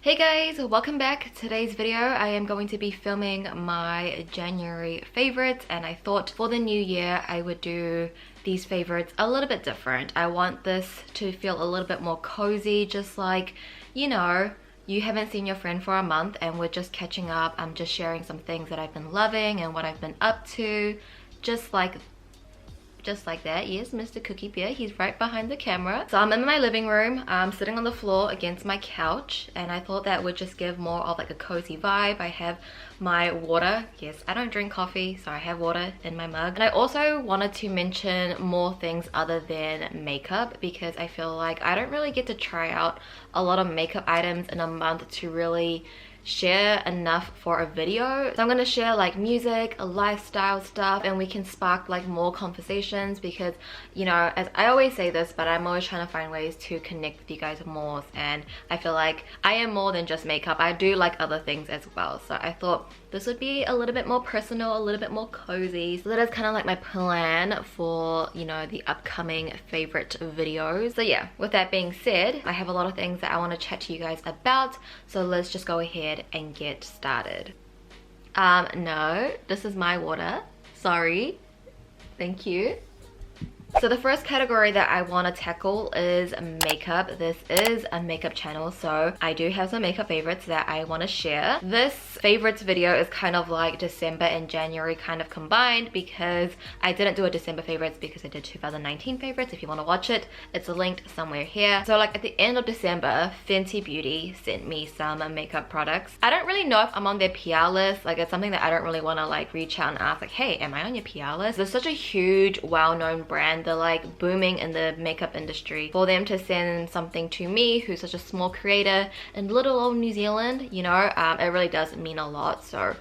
Hey guys, welcome back. Today's video I am going to be filming my January favorites, and I thought for the new year I would do these favorites a little bit different. I want this to feel a little bit more cozy, just like, you know, you haven't seen your friend for a month and we're just catching up. I'm just sharing some things that I've been loving and what I've been up to, just like that. Yes, Mr. Cookie Bear, he's right behind the camera. So I'm in my living room, I'm sitting on the floor against my couch, and I thought that would just give more of like a cozy vibe. I have my water. Yes, I don't drink coffee, so I have water in my mug. And I also wanted to mention more things other than makeup, because I feel like I don't really get to try out a lot of makeup items in a month to really share enough for a video. So I'm gonna share like music, lifestyle stuff, and we can spark like more conversations, because, you know, as I always say this, but I'm always trying to find ways to connect with you guys more, and I feel like I am more than just makeup. I do like other things as well, so I thought this would be a little bit more personal, a little bit more cozy. So that is kind of like my plan for, you know, the upcoming favorite videos. So yeah, with that being said, I have a lot of things that I want to chat to you guys about, so let's just go ahead and get started. No, this is my water, sorry, thank you. So the first category that I want to tackle is makeup. This is a makeup channel, so I do have some makeup favorites that I want to share. This favorites video is kind of like December and January kind of combined, because I didn't do a December favorites because I did 2019 favorites. If you want to watch it, it's linked somewhere here. So like at the end of December, Fenty Beauty sent me some makeup products. I don't really know if I'm on their PR list. Like, it's something that I don't really want to like reach out and ask like, hey, am I on your PR list? There's such a huge, well-known brand. They're like booming in the makeup industry. For them to send something to me, who's such a small creator in little old New Zealand, you know, it really does mean a lot. So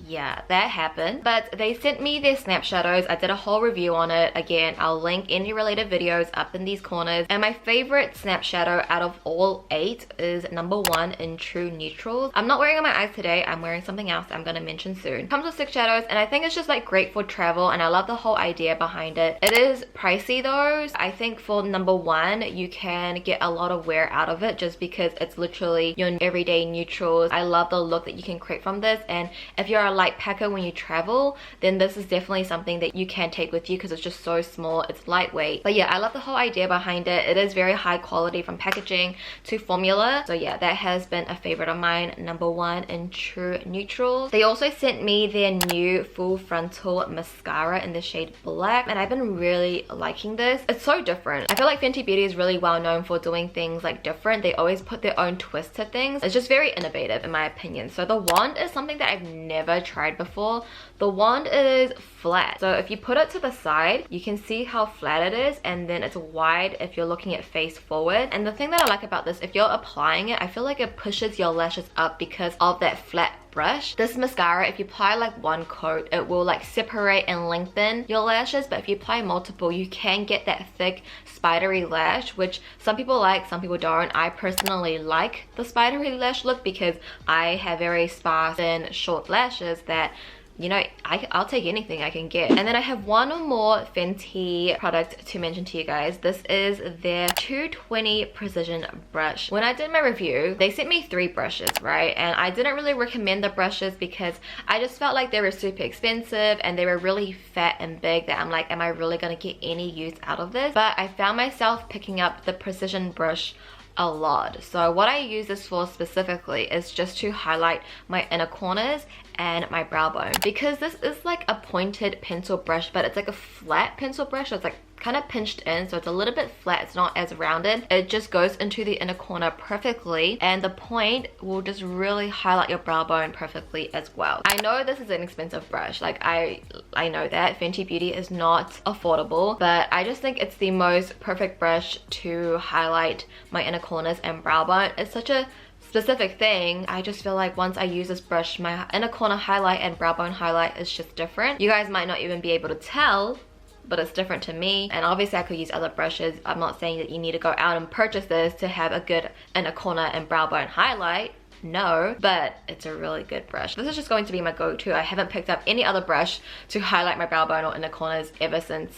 yeah, that happened. But they sent me their snap shadows. I did a whole review on it. Again, I'll link any related videos up in these corners. And my favorite snap shadow out of all 8 is number 1 in True Neutrals. I'm not wearing it on my eyes today. I'm wearing something else I'm gonna mention soon. Comes with 6 shadows, and I think it's just like great for travel, and I love the whole idea behind it. It is pricey though. I think for number 1 you can get a lot of wear out of it, just because it's literally your everyday neutrals. I love the look that you can create from this, and if you're a light packer when you travel, then this is definitely something that you can take with you, because it's just so small, it's lightweight. But yeah, I love the whole idea behind it. It is very high quality from packaging to formula. So yeah, that has been a favorite of mine, number 1 in True Neutrals. They also sent me their new full frontal mascara in the shade black, and I've been really liking this. It's so different. I feel like Fenty Beauty is really well known for doing things like different. They always put their own twist to things. It's just very innovative in my opinion. So the wand is something that I've never tried before. The wand is flat, so if you put it to the side, you can see how flat it is, and then it's wide if you're looking at face forward. And the thing that I like about this, if you're applying it, I feel like it pushes your lashes up because of that flat brush. This mascara, if you apply like one coat, it will like separate and lengthen your lashes, but if you apply multiple, you can get that thick spidery lash, which some people like, some people don't. I personally like the spidery lash look because I have very sparse and short lashes that, you know, I'll take anything I can get. And then I have one more Fenty product to mention to you guys. This is their 220 precision brush. When I did my review, they sent me 3 brushes, right? And I didn't really recommend the brushes because I just felt like they were super expensive and they were really fat and big, that I'm like, am I really gonna get any use out of this? But I found myself picking up the precision brush a lot. So what I use this for specifically is just to highlight my inner corners and my brow bone, because this is like a pointed pencil brush, but it's like a flat pencil brush, so it's like kind of pinched in, so it's a little bit flat, it's not as rounded. It just goes into the inner corner perfectly, and the point will just really highlight your brow bone perfectly as well. I know this is an expensive brush, like I know that Fenty Beauty is not affordable, but I just think it's the most perfect brush to highlight my inner corners and brow bone. It's such a specific thing. I just feel like once I use this brush, my inner corner highlight and brow bone highlight is just different. You guys might not even be able to tell, but it's different to me. And obviously I could use other brushes. I'm not saying that you need to go out and purchase this to have a good inner corner and brow bone highlight. No, but it's a really good brush. This is just going to be my go-to. I haven't picked up any other brush to highlight my brow bone or inner corners ever since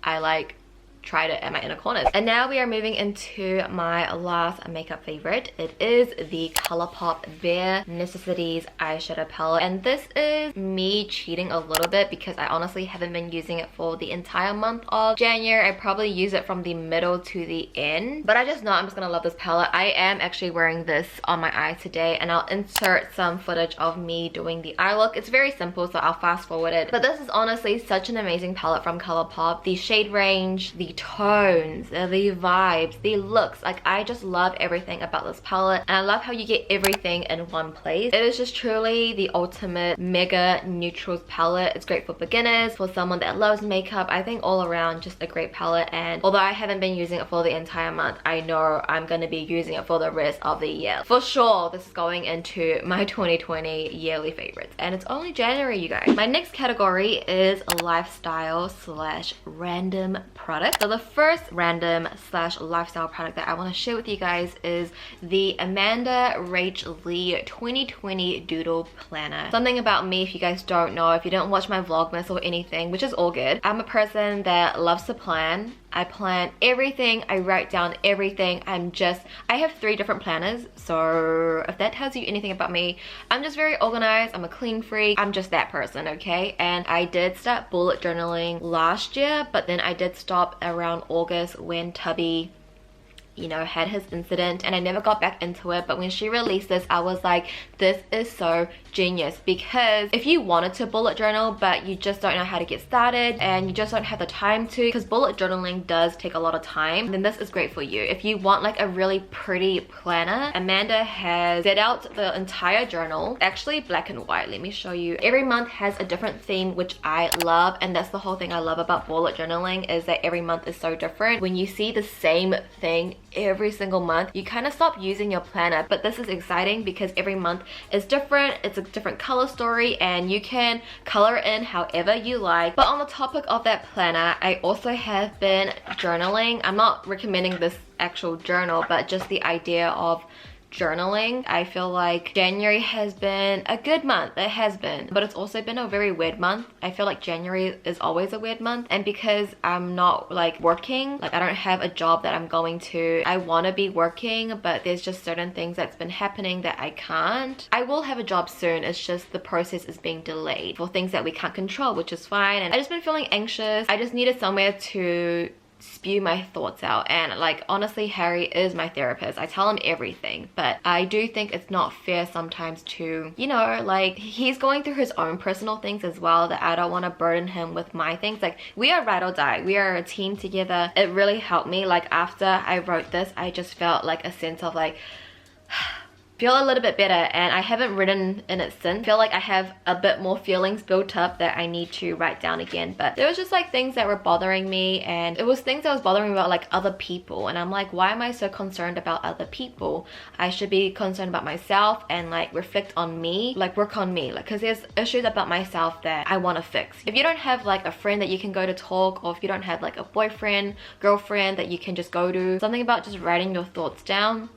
I like tried it at my inner corners. And now we are moving into my last makeup favorite. It is the Colourpop Bare Necessities eyeshadow palette, and this is me cheating a little bit because I honestly haven't been using it for the entire month of January. I probably use it from the middle to the end, but I just know I'm just gonna love this palette. I am actually wearing this on my eye today, and I'll insert some footage of me doing the eye look. It's very simple, so I'll fast forward it, but this is honestly such an amazing palette from Colourpop. The shade range, the tones, the vibes, the looks, like I just love everything about this palette, and I love how you get everything in one place. It is just truly the ultimate mega neutrals palette. It's great for beginners, for someone that loves makeup. I think all around just a great palette, and although I haven't been using it for the entire month, I know I'm going to be using it for the rest of the year. For sure, this is going into my 2020 yearly favorites, and it's only January, you guys. My next category is lifestyle slash random product. So the first random slash lifestyle product that I want to share with you guys is the Amanda Rach Lee 2020 Doodle Planner. Something about me, if you guys don't know, if you don't watch my vlogmas or anything, which is all good, I'm a person that loves to plan. I plan everything, I write down everything. I have 3 different planners, so if that tells you anything about me, I'm just very organized. I'm a clean freak. I'm just that person, okay? And I did start bullet journaling last year, but then I did stop around August when Tubby, you know, had his incident, and I never got back into it. But when she released this, I was like, this is so genius, because if you wanted to bullet journal but you just don't know how to get started and you just don't have the time to, because bullet journaling does take a lot of time, then this is great for you. If you want like a really pretty planner, Amanda has set out the entire journal, actually black and white. Let me show you. Every month has a different theme, which I love, and that's the whole thing I love about bullet journaling, is that every month is so different. When you see the same thing every single month, you kind of stop using your planner. But this is exciting because every month is different. It's a different color story, and you can color in however you like. But on the topic of that planner, I also have been journaling. I'm not recommending this actual journal, but just the idea of journaling. I feel like January has been a good month. It has been, but it's also been a very weird month. I feel like January is always a weird month, and because I'm not like working, like I don't have a job that I'm going to, I want to be working, but there's just certain things that's been happening that I can't. I will have a job soon, it's just the process is being delayed for things that we can't control, which is fine. And I just been feeling anxious. I just needed somewhere to spew my thoughts out, and like honestly, Harry is my therapist. I tell him everything, but I do think it's not fair sometimes to, you know, like he's going through his own personal things as well, that I don't want to burden him with my things. Like, we are ride or die, we are a team together. It really helped me. Like after I wrote this, I just felt like a sense of like feel a little bit better, and I haven't written in it since. I feel like I have a bit more feelings built up that I need to write down again. But there was just like things that were bothering me, and it was things that was bothering me about like other people, and I'm like, why am I so concerned about other people? I should be concerned about myself and like reflect on me, like work on me, like because there's issues about myself that I want to fix. If you don't have like a friend that you can go to talk, or if you don't have like a boyfriend, girlfriend that you can just go to, something about just writing your thoughts down,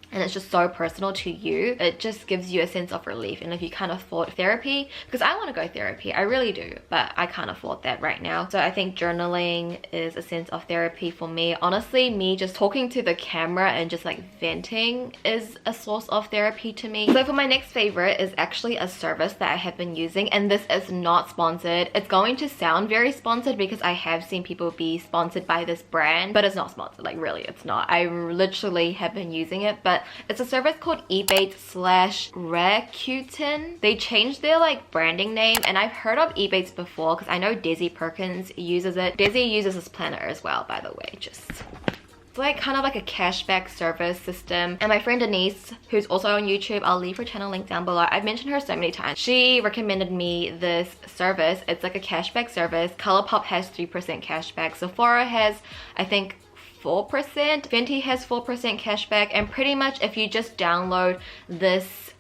and it's just so personal to you, it just gives you a sense of relief. And if you can't afford therapy, because I want to go therapy, I really do, but I can't afford that right now, so I think journaling is a sense of therapy for me. Honestly, me just talking to the camera and just like venting is a source of therapy to me. So for my next favorite is actually a service that I have been using, and this is not sponsored. It's going to sound very sponsored because I have seen people be sponsored by this brand, but it's not sponsored. Like really, it's not. I literally have been using it, but it's a service called ebates slash rakuten. They changed their like branding name, and I've heard of ebates before because I know Desi Perkins uses it. Desi uses this planner as well, by the way. Just it's like kind of like a cashback service system. And my friend Denise, who's also on YouTube, I'll leave her channel link down below. I've mentioned her so many times. She recommended me this service. It's like a cashback service. Colourpop has 3% cashback. Sephora has, I think, 4%. Fenty has 4% cashback, and pretty much if you just download this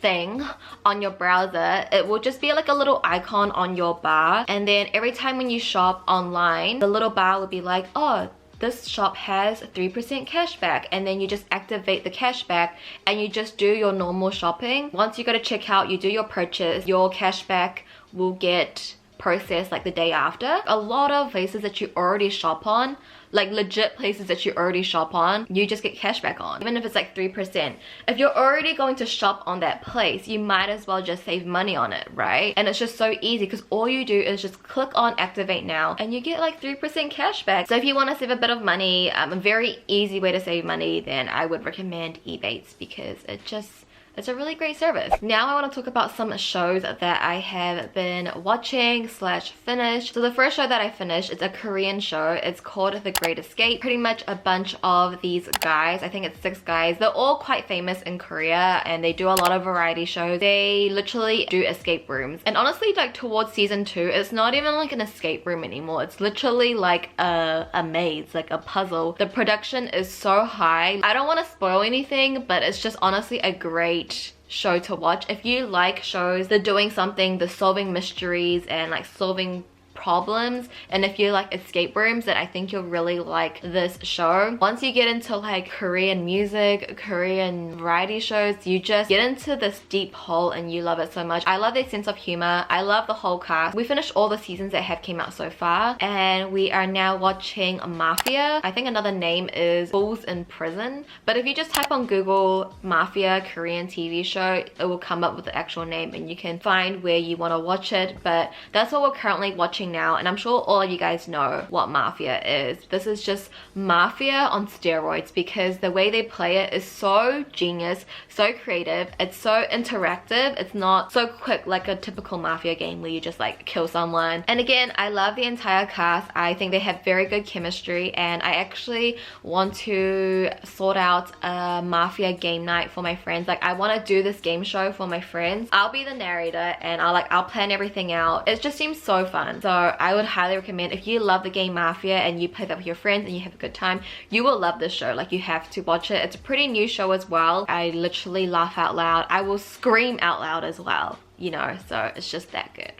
thing on your browser, it will just be like a little icon on your bar, and then every time when you shop online, the little bar will be like, oh, this shop has 3% cashback, and then you just activate the cashback and you just do your normal shopping. Once you go to checkout, you do your purchase, your cashback will get process like the day after. A lot of places that you already shop on, like legit places that you already shop on, you just get cashback on, even if it's like 3%. If you're already going to shop on that place, you might as well just save money on it, right? And it's just so easy because all you do is just click on activate now and you get like 3% cashback. So if you want to save a bit of money, a very easy way to save money, then I would recommend Ebates because it's a really great service. Now I want to talk about some shows that I have been watching / finished. So the first show that I finished is a Korean show. It's called The Great Escape. Pretty much a bunch of these guys, I think it's 6 guys. They're all quite famous in Korea and they do a lot of variety shows. They literally do escape rooms. And honestly, like towards season 2, it's not even like an escape room anymore. It's literally like a maze, like a puzzle. The production is so high. I don't want to spoil anything, but it's just honestly a great show to watch. If you like shows, they're doing something, they're solving mysteries and like solving problems, and if you like escape rooms, then I think you'll really like this show. Once you get into like Korean music, Korean variety shows, you just get into this deep hole and you love it so much. I love their sense of humor. I love the whole cast. We finished all the seasons that have came out so far and we are now watching Mafia. I think another name is Fools in Prison, but if you just type on Google Mafia Korean TV show, it will come up with the actual name and you can find where you want to watch it. But that's what we're currently watching now, and I'm sure all of you guys know what Mafia is. This is just Mafia on steroids because the way they play it is so genius, so creative, it's so interactive. It's not so quick like a typical Mafia game where you just like kill someone. And again, I love the entire cast. I think they have very good chemistry and I actually want to sort out a Mafia game night for my friends. Like I want to do this game show for my friends. I'll be the narrator and I'll plan everything out. It just seems so fun. So I would highly recommend, if you love the game Mafia and you play that with your friends and you have a good time, you will love this show. Like you have to watch it. It's a pretty new show as well. I literally laugh out loud. I will scream out loud as well, you know, so it's just that good.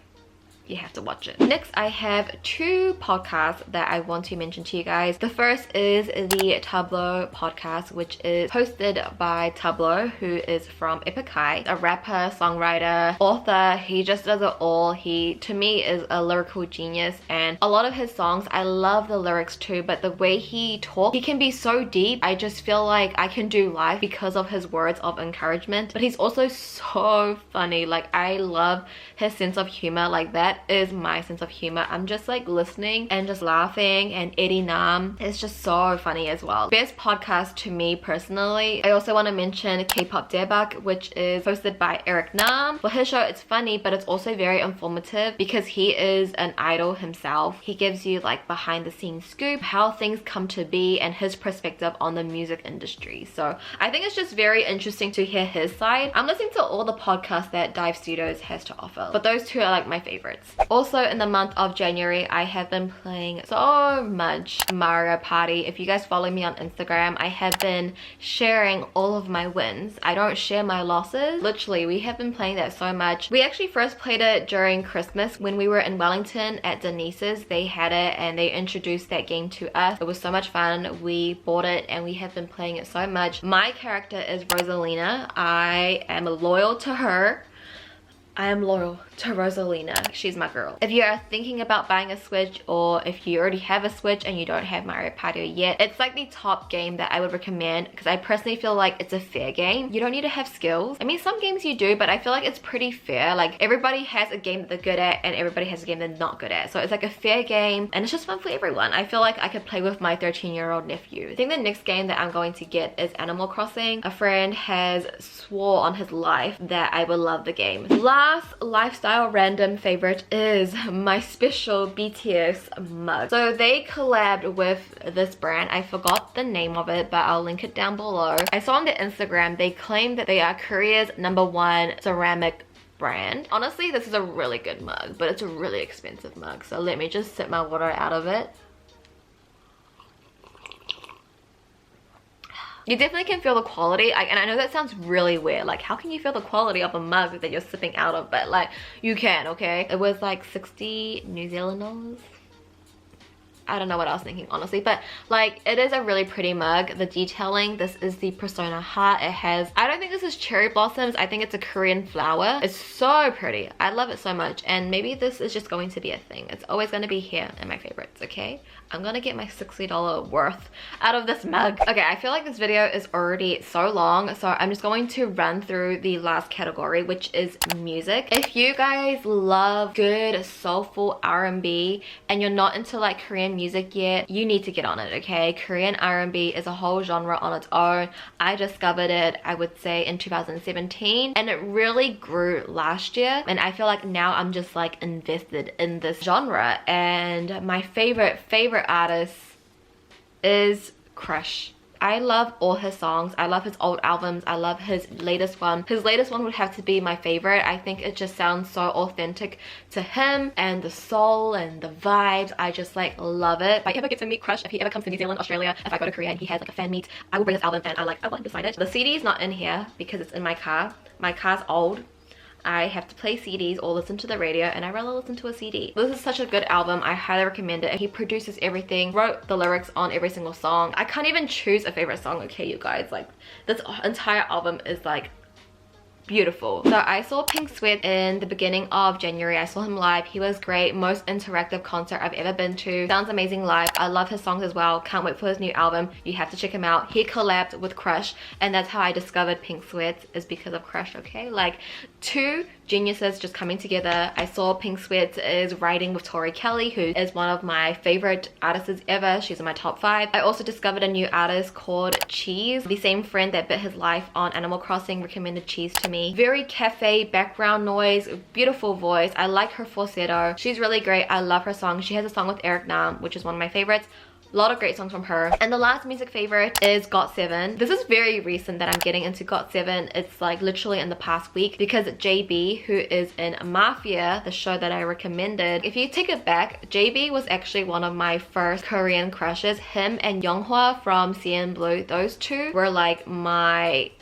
You have to watch it. Next, I have 2 podcasts that I want to mention to you guys. The first is the Tableau podcast, which is hosted by Tableau, who is from ebates, a rapper, songwriter, author. He just does it all. He, to me, is a lyrical genius, and a lot of his songs, I love the lyrics too, but the way he talks, he can be so deep. I just feel like I can do live because of his words of encouragement, but he's also so funny. Like I love his sense of humor. Like that is my sense of humor. I'm just like listening and just laughing, and Eddie Nam is just so funny as well. Best podcast to me personally. I also want to mention K-pop debug, which is hosted by Eric Nam. For his show, it's funny, but it's also very informative because he is an idol himself. He gives you like behind the scenes scoop, how things come to be, and his perspective on the music industry. So I think it's just very interesting to hear his side. I'm listening to all the podcasts that Dive Studios has to offer, but those 2 are like my favorites. Also in the month of January, I have been playing so much Mario Party. If you guys follow me on Instagram, I have been sharing all of my wins. I don't share my losses. Literally, we have been playing that so much. We actually first played it during Christmas when we were in Wellington at Denise's. They had it and they introduced that game to us. It was so much fun. We bought it and we have been playing it so much. My character is Rosalina. I am loyal to her. I am loyal to Rosalina. She's my girl. If you are thinking about buying a Switch, or if you already have a Switch and you don't have Mario Party yet, it's like the top game that I would recommend because I personally feel like it's a fair game. You don't need to have skills. I mean, some games you do, but I feel like it's pretty fair. Like everybody has a game that they're good at and everybody has a game they're not good at. So it's like a fair game and it's just fun for everyone. I feel like I could play with my 13-year-old nephew. I think the next game that I'm going to get is Animal Crossing. A friend has swore on his life that I will love the game. Last lifestyle random favorite is my special BTS mug. So they collabed with this brand. I forgot the name of it, but I'll link it down below. I saw on their Instagram they claim that they are Korea's #1 ceramic brand. Honestly, this is a really good mug, but it's a really expensive mug. So let me just sip my water out of it. You definitely can feel the quality, and I know that sounds really weird, like how can you feel the quality of a mug that you're sipping out of, but like you can, okay? It was like 60 New Zealand dollars. I don't know what I was thinking honestly, but like it is a really pretty mug. The detailing, this is the Persona heart. It has, I don't think this is cherry blossoms, I think it's a Korean flower. It's so pretty. I love it so much, and maybe this is just going to be a thing. It's always going to be here in my favorites, okay? I'm gonna get my $60 worth out of this mug. Okay, I feel like this video is already so long, so I'm just going to run through the last category, which is music. If you guys love good soulful R&B and you're not into like Korean music yet, you need to get on it, okay? Korean R&B is a whole genre on its own. I discovered it, I would say, in 2017, and it really grew last year, and I feel like now I'm just like invested in this genre. And my favorite artist is Crush. I love all his songs. I love his old albums. I love his latest one. His latest one would have to be my favorite. I think it just sounds so authentic to him, and the soul and the vibes. I just like love it. If I ever get to meet Crush, if he ever comes to New Zealand, Australia, if I go to Korea and he has like a fan meet, I will bring this album, and I want to sign it. The CD is not in here because it's in my car. My car's old. I have to play CDs or listen to the radio, and I rather listen to a CD. This is such a good album. I highly recommend it. He produces everything, wrote the lyrics on every single song. I can't even choose a favorite song, okay, you guys? Like, this entire album is like beautiful. So I saw Pink Sweat in the beginning of January. I saw him live. He was great. Most interactive concert I've ever been to. Sounds amazing live. I love his songs as well. Can't wait for his new album. You have to check him out. He collabed with Crush, and that's how I discovered Pink Sweat, is because of Crush, okay? Like, two geniuses just coming together. I saw Pink Sweat is writing with Tori Kelly, who is one of my favorite artists ever. She's in my top 5. I also discovered a new artist called Cheeze. The same friend that bit his life on Animal Crossing recommended Cheeze to me. Very cafe background noise, beautiful voice. I like her falsetto. She's really great. I love her song. She has a song with Eric Nam, which is one of my favorites. A lot of great songs from her. And the last music favorite is GOT7. This is very recent that I'm getting into GOT7. It's like literally in the past week, because JB, who is in Mafia, the show that I recommended, if you take it back, JB was actually one of my first Korean crushes. Him and Younghwa from CN Blue, those two were like my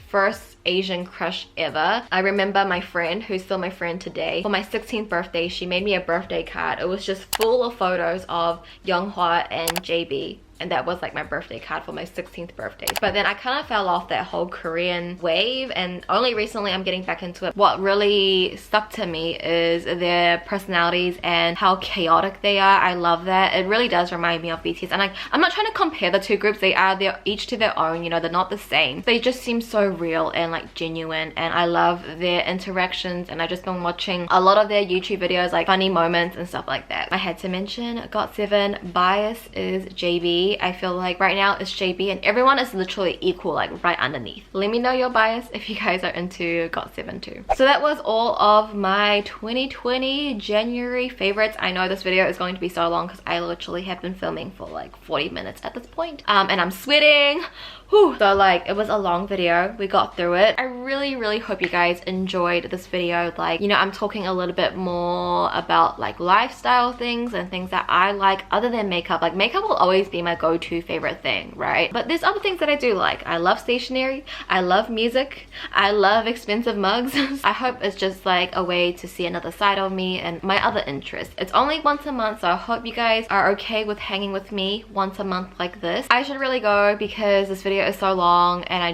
first Asian crush ever. I remember my friend, who's still my friend today, for my 16th birthday, she made me a birthday card. It was just full of photos of Younghwa and JB, and that was like my birthday card for my 16th birthday. But then I kind of fell off that whole Korean wave, and only recently I'm getting back into it. What really stuck to me is their personalities and how chaotic they are. I love that. It really does remind me of BTS, and I'm not trying to compare the two groups. They're each to their own, you know, they're not the same. They just seem so real and like genuine, and I love their interactions, and I've just been watching a lot of their YouTube videos, like funny moments and stuff like that. I had to mention GOT7. Bias is JB. I feel like right now it's JB, and everyone is literally equal, like right underneath. Let me know your bias if you guys are into GOT7 too. So that was all of my 2020 January favorites. I know this video is going to be so long because I literally have been filming for like 40 minutes at this point, and I'm sweating. Whew. So like, it was a long video. We got through it. I really hope you guys enjoyed this video. Like, you know, I'm talking a little bit more about like lifestyle things and things that I like other than makeup. Like, makeup will always be my go-to favorite thing, right? But there's other things that I do like. I love stationery. I love music. I love expensive mugs. I hope it's just like a way to see another side of me and my other interests. It's only once a month, so I hope you guys are okay with hanging with me once a month like this. I should really go because this video is so long, and I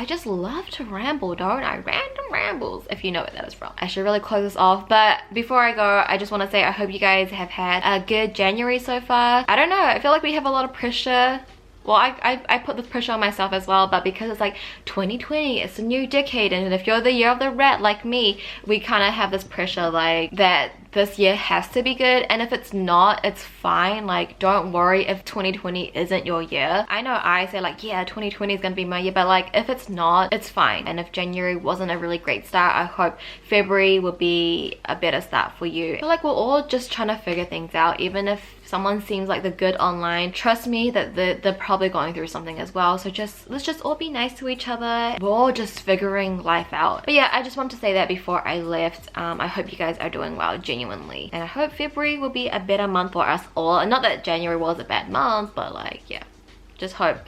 just love to ramble, don't I? Random rambles, if you know where that is from. I should really close this off, but before I go, I just want to say I hope you guys have had a good January so far. I don't know, I feel like we have a lot of pressure. Well, I put the pressure on myself as well, but because it's like 2020, it's a new decade, and if you're the year of the rat like me, we kind of have this pressure like that this year has to be good, and if it's not, it's fine. Like, don't worry if 2020 isn't your year. I know I say like, yeah, 2020 is gonna be my year, but like, if it's not, it's fine. And if January wasn't a really great start, I hope February will be a better start for you. I feel like we're all just trying to figure things out. Even if someone seems like the good online, trust me that they're probably going through something as well. So let's just all be nice to each other. We're all just figuring life out. But yeah, I just wanted to say that before I left. I hope you guys are doing well, genuinely, and I hope February will be a better month for us all. And not that January was a bad month, but like, yeah, just hope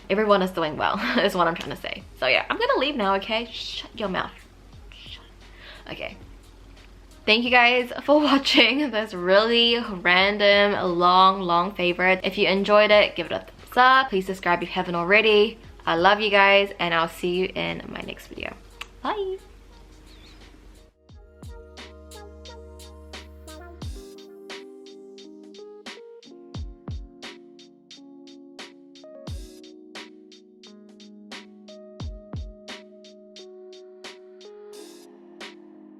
everyone is doing well is what I'm trying to say. So yeah, I'm gonna leave now, okay? Shut your mouth. Shut. Okay, Thank you guys for watching this really random, long favorite. If you enjoyed it, give it a thumbs up. Please subscribe if you haven't already. I love you guys, and I'll see you in my next video. Bye.